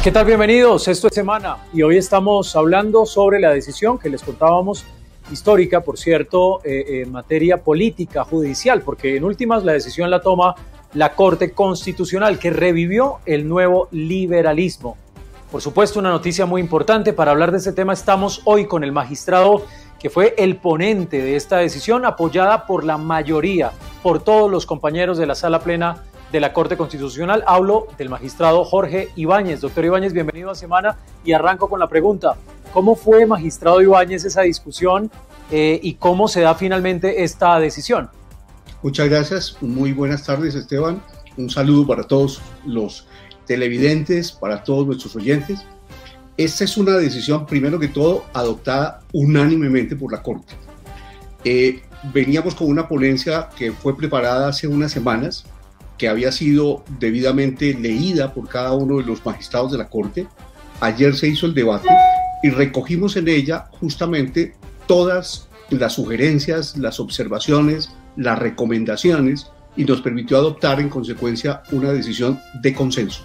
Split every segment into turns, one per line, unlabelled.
¿Qué tal? Bienvenidos, esto es Semana y hoy estamos hablando sobre la decisión que les contábamos, histórica, por cierto, en materia política, judicial, porque en últimas la decisión la toma la Corte Constitucional, que revivió el nuevo liberalismo. Por supuesto, una noticia muy importante. Para hablar de este tema estamos hoy con el magistrado que fue el ponente de esta decisión, apoyada por la mayoría, por todos los compañeros de la Sala Plena de la Corte Constitucional. Hablo del magistrado Jorge Ibáñez. Doctor Ibáñez, bienvenido a Semana y arranco con la pregunta. ¿Cómo fue, magistrado Ibáñez, esa discusión y cómo se da finalmente esta decisión?
Muchas gracias, muy buenas tardes, Esteban. Un saludo para todos los televidentes, para todos nuestros oyentes. Esta es una decisión, primero que todo, adoptada unánimemente por la Corte. Veníamos con una ponencia que fue preparada hace unas semanas, que había sido debidamente leída por cada uno de los magistrados de la Corte. Ayer se hizo el debate y recogimos en ella justamente todas las sugerencias, las observaciones, las recomendaciones, y nos permitió adoptar en consecuencia una decisión de consenso.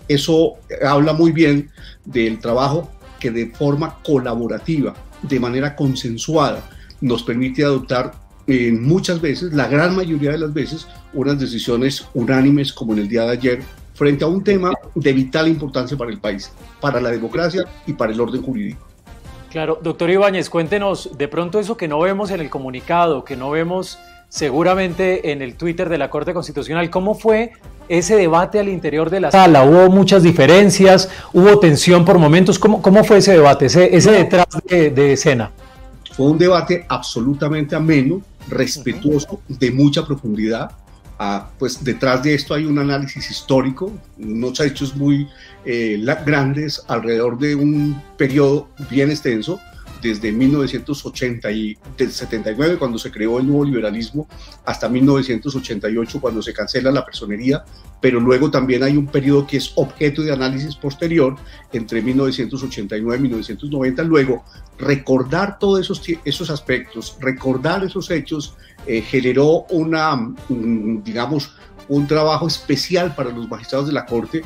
Eso habla muy bien del trabajo que de forma colaborativa, de manera consensuada, nos permite adoptar muchas veces, la gran mayoría de las veces, unas decisiones unánimes como en el día de ayer, frente a un tema de vital importancia para el país, para la democracia y para el orden jurídico.
Claro, doctor Ibáñez, cuéntenos de pronto eso que no vemos en el comunicado, que no vemos seguramente en el Twitter de la Corte Constitucional. ¿Cómo fue ese debate al interior de la sala? ¿Hubo muchas diferencias? ¿Hubo tensión por momentos? ¿Cómo fue ese debate, ese detrás de escena?
Fue un debate absolutamente ameno, respetuoso, de mucha profundidad. Pues detrás de esto hay un análisis histórico, unos hechos muy grandes alrededor de un periodo bien extenso, desde 1979, cuando se creó el nuevo liberalismo, hasta 1988, cuando se cancela la personería, pero luego también hay un periodo que es objeto de análisis posterior, entre 1989 y 1990. Luego, recordar todos esos aspectos, recordar esos hechos, generó digamos, un trabajo especial para los magistrados de la Corte.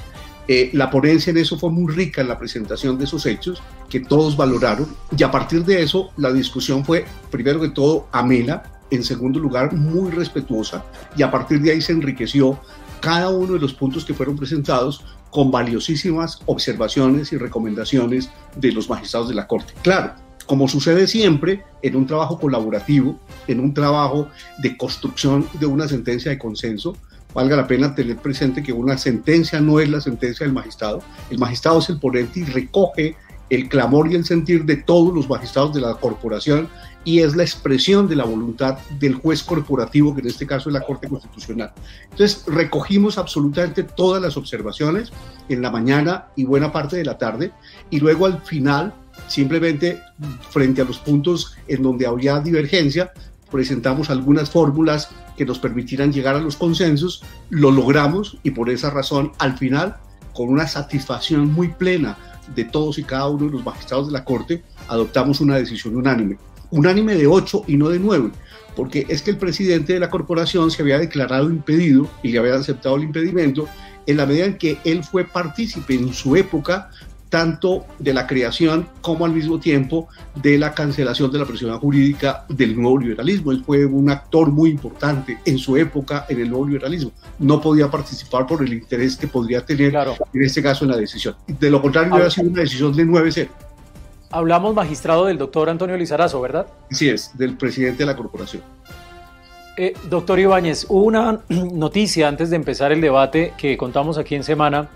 La ponencia en eso fue muy rica en la presentación de esos hechos que todos valoraron, y a partir de eso la discusión fue, primero que todo, amena, en segundo lugar, muy respetuosa, y a partir de ahí se enriqueció cada uno de los puntos que fueron presentados con valiosísimas observaciones y recomendaciones de los magistrados de la Corte. Claro, como sucede siempre en un trabajo colaborativo, en un trabajo de construcción de una sentencia de consenso, valga la pena tener presente que una sentencia no es la sentencia del magistrado. El magistrado es el ponente y recoge el clamor y el sentir de todos los magistrados de la corporación, y es la expresión de la voluntad del juez corporativo, que en este caso es la Corte Constitucional. Entonces recogimos absolutamente todas las observaciones en la mañana y buena parte de la tarde, y luego al final, simplemente frente a los puntos en donde había divergencia, presentamos algunas fórmulas que nos permitieran llegar a los consensos. Lo logramos, y por esa razón, al final, con una satisfacción muy plena de todos y cada uno de los magistrados de la Corte, adoptamos una decisión unánime de 8 y no de 9, porque es que el presidente de la corporación se había declarado impedido y le había aceptado el impedimento en la medida en que él fue partícipe en su época tanto de la creación como al mismo tiempo de la cancelación de la personalidad jurídica del nuevo liberalismo. Él fue un actor muy importante en su época en el nuevo liberalismo. No podía participar por el interés que podría tener, claro, en este caso en la decisión. De lo contrario, hubiera sido una decisión de 9-0.
Hablamos, magistrado, del doctor Antonio Lizarazo, ¿verdad?
Sí, es del presidente de la corporación.
Doctor Ibáñez, hubo una noticia antes de empezar el debate que contamos aquí en Semana,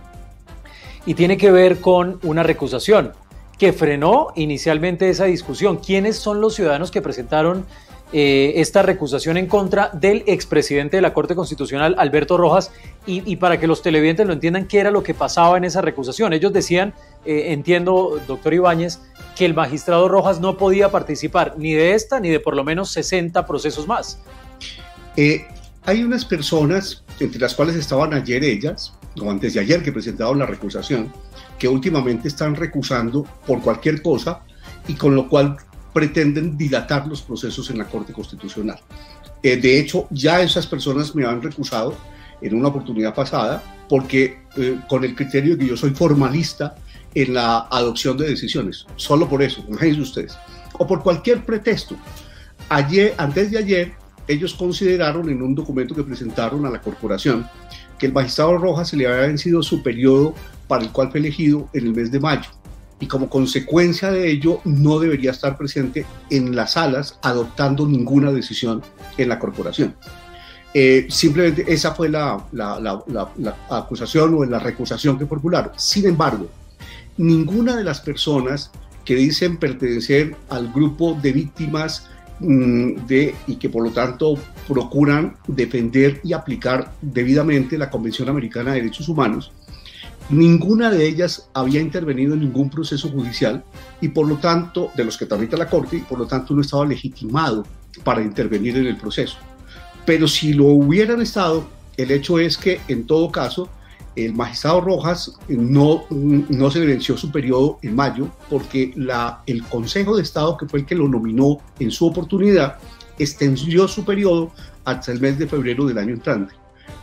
y tiene que ver con una recusación que frenó inicialmente esa discusión. ¿Quiénes son los ciudadanos que presentaron esta recusación en contra del expresidente de la Corte Constitucional, Alberto Rojas? Y para que los televidentes lo entiendan, ¿qué era lo que pasaba en esa recusación? Ellos decían, entiendo, doctor Ibáñez, que el magistrado Rojas no podía participar ni de esta ni de por lo menos 60 procesos más.
Hay unas personas, entre las cuales estaban ayer ellas, o antes de ayer, que presentaron la recusación, que últimamente están recusando por cualquier cosa, y con lo cual pretenden dilatar los procesos en la Corte Constitucional. De hecho, ya esas personas me han recusado en una oportunidad pasada, porque con el criterio de que yo soy formalista en la adopción de decisiones, solo por eso, imagínense ustedes, o por cualquier pretexto. Antes de ayer, ellos consideraron en un documento que presentaron a la corporación que el magistrado Rojas se le había vencido su periodo para el cual fue elegido en el mes de mayo, y como consecuencia de ello no debería estar presente en las salas adoptando ninguna decisión en la corporación. Simplemente esa fue la acusación o la recusación que formularon. Sin embargo, ninguna de las personas que dicen pertenecer al grupo de víctimas y que por lo tanto procuran defender y aplicar debidamente la Convención Americana de Derechos Humanos, ninguna de ellas había intervenido en ningún proceso judicial y por lo tanto, de los que tramita la Corte, y por lo tanto no estaba legitimado para intervenir en el proceso. Pero si lo hubieran estado, el hecho es que en todo caso el magistrado Rojas no se le venció su periodo en mayo, porque el Consejo de Estado, que fue el que lo nominó en su oportunidad, extendió su periodo hasta el mes de febrero del año entrante.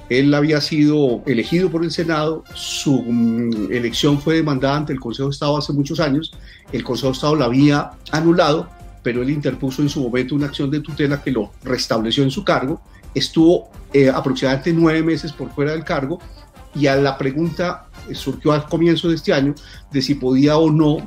Él había sido elegido por el Senado, su elección fue demandada ante el Consejo de Estado hace muchos años, el Consejo de Estado la había anulado, pero él interpuso en su momento una acción de tutela que lo restableció en su cargo, estuvo aproximadamente 9 meses por fuera del cargo, y a la pregunta surgió al comienzo de este año de si podía o no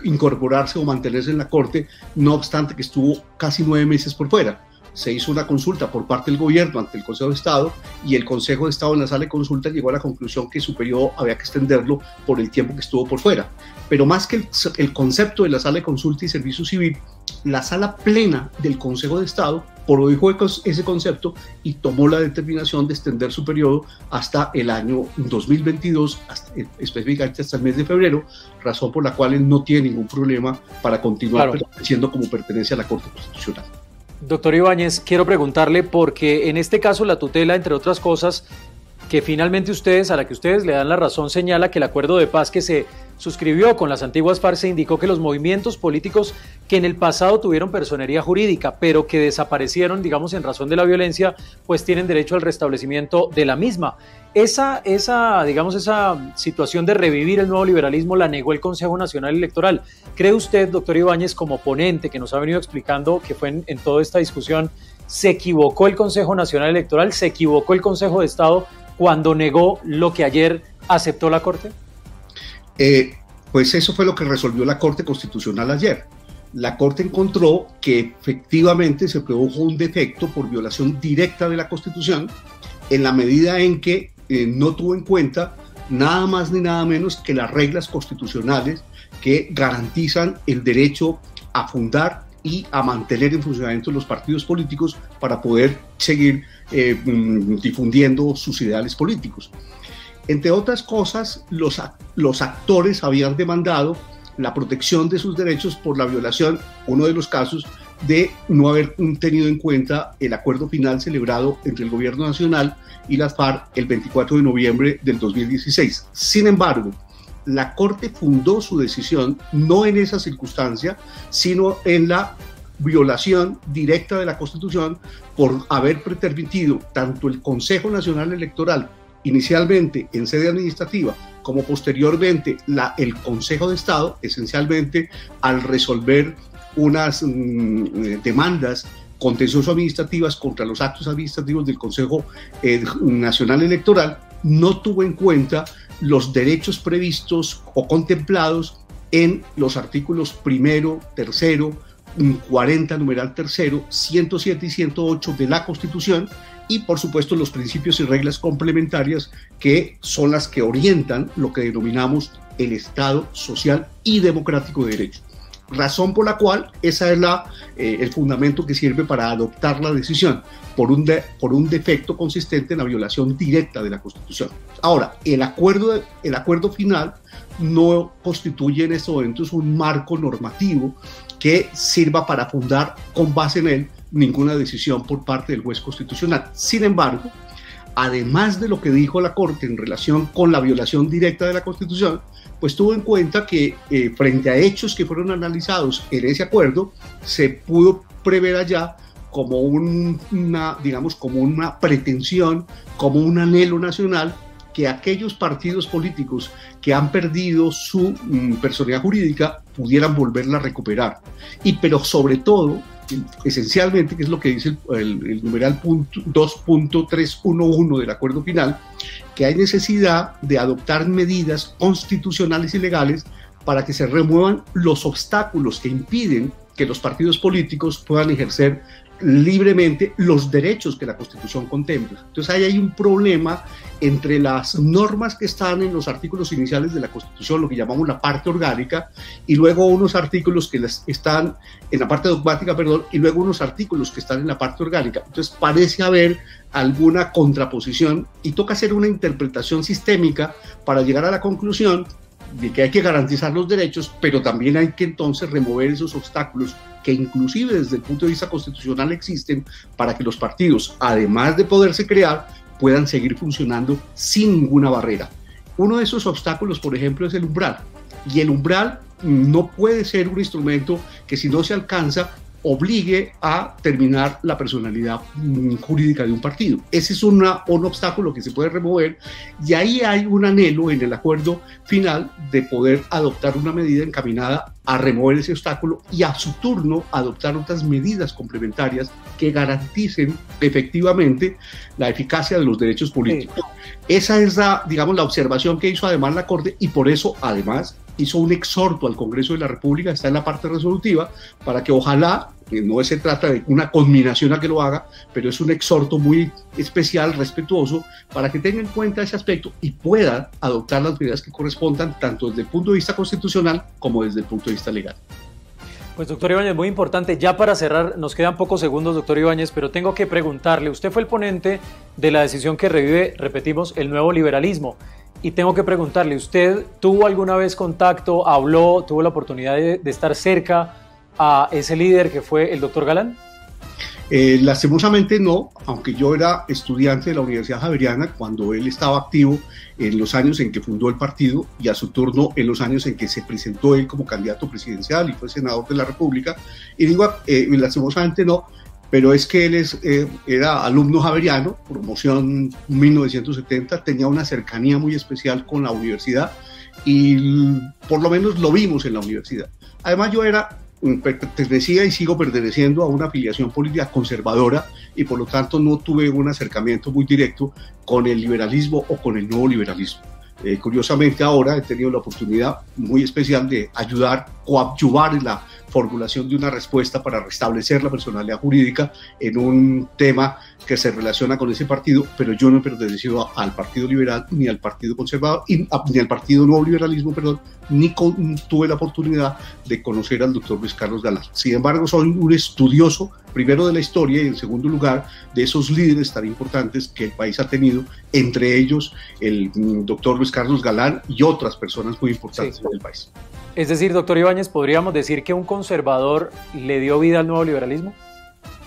incorporarse o mantenerse en la Corte, no obstante que estuvo casi 9 meses por fuera. Se hizo una consulta por parte del gobierno ante el Consejo de Estado y el Consejo de Estado en la sala de consulta llegó a la conclusión que su periodo había que extenderlo por el tiempo que estuvo por fuera. Pero más que el concepto de la sala de consulta y servicio civil, la sala plena del Consejo de Estado prohibió ese concepto y tomó la determinación de extender su periodo hasta el año 2022, específicamente hasta el mes de febrero, razón por la cual él no tiene ningún problema para continuar perteneciendo como pertenece a la Corte Constitucional.
Doctor Ibáñez, quiero preguntarle, porque en este caso la tutela, entre otras cosas, que finalmente a la que ustedes le dan la razón, señala que el acuerdo de paz que se suscribió con las antiguas FARC se indicó que los movimientos políticos que en el pasado tuvieron personería jurídica, pero que desaparecieron, digamos, en razón de la violencia, pues tienen derecho al restablecimiento de la misma. Esa situación de revivir el nuevo liberalismo la negó el Consejo Nacional Electoral. ¿Cree usted, doctor Ibáñez, como ponente que nos ha venido explicando que fue en toda esta discusión, se equivocó el Consejo Nacional Electoral, se equivocó el Consejo de Estado cuando negó lo que ayer aceptó la Corte?
Pues eso fue lo que resolvió la Corte Constitucional ayer. La Corte encontró que efectivamente se produjo un defecto por violación directa de la Constitución en la medida en que no tuvo en cuenta nada más ni nada menos que las reglas constitucionales que garantizan el derecho a fundar y a mantener en funcionamiento los partidos políticos para poder seguir difundiendo sus ideales políticos. Entre otras cosas, los actores habían demandado la protección de sus derechos por la violación, uno de los casos, de no haber tenido en cuenta el acuerdo final celebrado entre el Gobierno Nacional y las FARC el 24 de noviembre del 2016. Sin embargo, la Corte fundó su decisión no en esa circunstancia, sino en la violación directa de la Constitución por haber permitido tanto el Consejo Nacional Electoral, inicialmente en sede administrativa, como posteriormente el Consejo de Estado, esencialmente al resolver unas demandas contencioso-administrativas contra los actos administrativos del Consejo Nacional Electoral, no tuvo en cuenta los derechos previstos o contemplados en los artículos primero, tercero, 40, numeral tercero, 107 y 108 de la Constitución, y por supuesto los principios y reglas complementarias que son las que orientan lo que denominamos el Estado social y democrático de derecho. Razón por la cual esa es el fundamento que sirve para adoptar la decisión por un defecto consistente en la violación directa de la Constitución. Ahora, el acuerdo final no constituye en estos momentos un marco normativo que sirva para fundar con base en él ninguna decisión por parte del juez constitucional. Sin embargo, además de lo que dijo la Corte en relación con la violación directa de la Constitución, pues tuvo en cuenta que frente a hechos que fueron analizados en ese acuerdo, se pudo prever allá como digamos, como una pretensión, como un anhelo nacional, que aquellos partidos políticos que han perdido su personalidad jurídica pudieran volverla a recuperar. Pero sobre todo, esencialmente, que es lo que dice el numeral 2.311 del acuerdo final, que hay necesidad de adoptar medidas constitucionales y legales para que se remuevan los obstáculos que impiden que los partidos políticos puedan ejercer libremente los derechos que la Constitución contempla. Entonces ahí hay un problema entre las normas que están en los artículos iniciales de la Constitución, lo que llamamos la parte orgánica, y luego unos artículos que están en la parte dogmática, y luego unos artículos que están en la parte orgánica. Entonces parece haber alguna contraposición y toca hacer una interpretación sistémica para llegar a la conclusión de que hay que garantizar los derechos, pero también hay que entonces remover esos obstáculos que inclusive desde el punto de vista constitucional existen para que los partidos, además de poderse crear, puedan seguir funcionando sin ninguna barrera. Uno de esos obstáculos, por ejemplo, es el umbral. Y el umbral no puede ser un instrumento que, si no se alcanza, obligue a terminar la personalidad jurídica de un partido. Ese es un obstáculo que se puede remover, y ahí hay un anhelo en el acuerdo final de poder adoptar una medida encaminada a remover ese obstáculo y a su turno adoptar otras medidas complementarias que garanticen efectivamente la eficacia de los derechos políticos. Sí. Esa es digamos, la observación que hizo además la Corte, y por eso además hizo un exhorto al Congreso de la República, está en la parte resolutiva, para que ojalá, no se trata de una conminación a que lo haga, pero es un exhorto muy especial, respetuoso, para que tenga en cuenta ese aspecto y pueda adoptar las medidas que correspondan, tanto desde el punto de vista constitucional como desde el punto de vista legal.
Pues doctor Ibáñez, muy importante, ya para cerrar, nos quedan pocos segundos, doctor Ibáñez, pero tengo que preguntarle, usted fue el ponente de la decisión que revive, repetimos, el nuevo liberalismo. Y tengo que preguntarle, ¿usted tuvo alguna vez contacto, habló, tuvo la oportunidad de estar cerca a ese líder que fue el doctor Galán?
Lastimosamente no, aunque yo era estudiante de la Universidad Javeriana cuando él estaba activo en los años en que fundó el partido, y a su turno en los años en que se presentó él como candidato presidencial y fue senador de la República. Y digo, lastimosamente no, pero es que él era alumno javeriano, promoción 1970, tenía una cercanía muy especial con la universidad y por lo menos lo vimos en la universidad. Además yo pertenecía y sigo perteneciendo a una afiliación política conservadora, y por lo tanto no tuve un acercamiento muy directo con el liberalismo o con el nuevo liberalismo. Curiosamente ahora he tenido la oportunidad muy especial de ayudar, coadyuvar en la formulación de una respuesta para restablecer la personalidad jurídica en un tema que se relaciona con ese partido, pero yo no he pertenecido al Partido Liberal, ni al Partido Conservador, ni al Partido Nuevo Liberalismo, ni tuve la oportunidad de conocer al doctor Luis Carlos Galán. Sin embargo, soy un estudioso, primero de la historia y en segundo lugar de esos líderes tan importantes que el país ha tenido, entre ellos el doctor Luis Carlos Galán y otras personas muy importantes del país.
Es decir, doctor Ibáñez, ¿podríamos decir que un conservador le dio vida al nuevo liberalismo?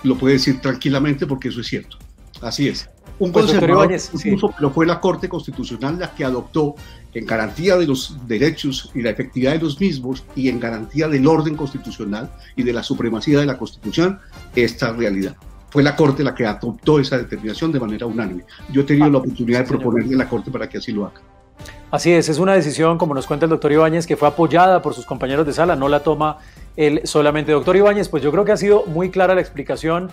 Lo puede decir tranquilamente, porque eso es cierto. Así es. Un conservador, Ibáñez, pero fue la Corte Constitucional la que adoptó, en garantía de los derechos y la efectividad de los mismos y en garantía del orden constitucional y de la supremacía de la Constitución, esta realidad. Fue la Corte la que adoptó esa determinación de manera unánime. Yo he tenido la oportunidad de proponerle a la Corte para que así lo haga.
Así es una decisión, como nos cuenta el doctor Ibáñez, que fue apoyada por sus compañeros de sala, no la toma él solamente. Doctor Ibáñez, pues yo creo que ha sido muy clara la explicación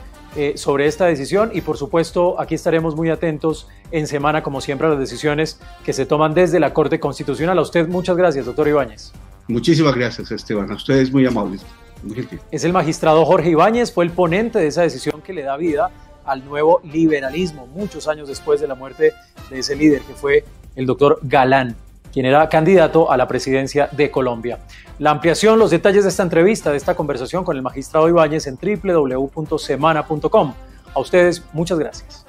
sobre esta decisión, y por supuesto aquí estaremos muy atentos en semana, como siempre, a las decisiones que se toman desde la Corte Constitucional. A usted muchas gracias, doctor Ibáñez.
Muchísimas gracias, Esteban. A ustedes muy amables. Muy gentil.
Es el magistrado Jorge Ibáñez, fue el ponente de esa decisión que le da vida al nuevo liberalismo, muchos años después de la muerte de ese líder, que fue el doctor Galán, quien era candidato a la presidencia de Colombia. La ampliación, los detalles de esta entrevista, de esta conversación con el magistrado Ibáñez en www.semana.com. A ustedes, muchas gracias.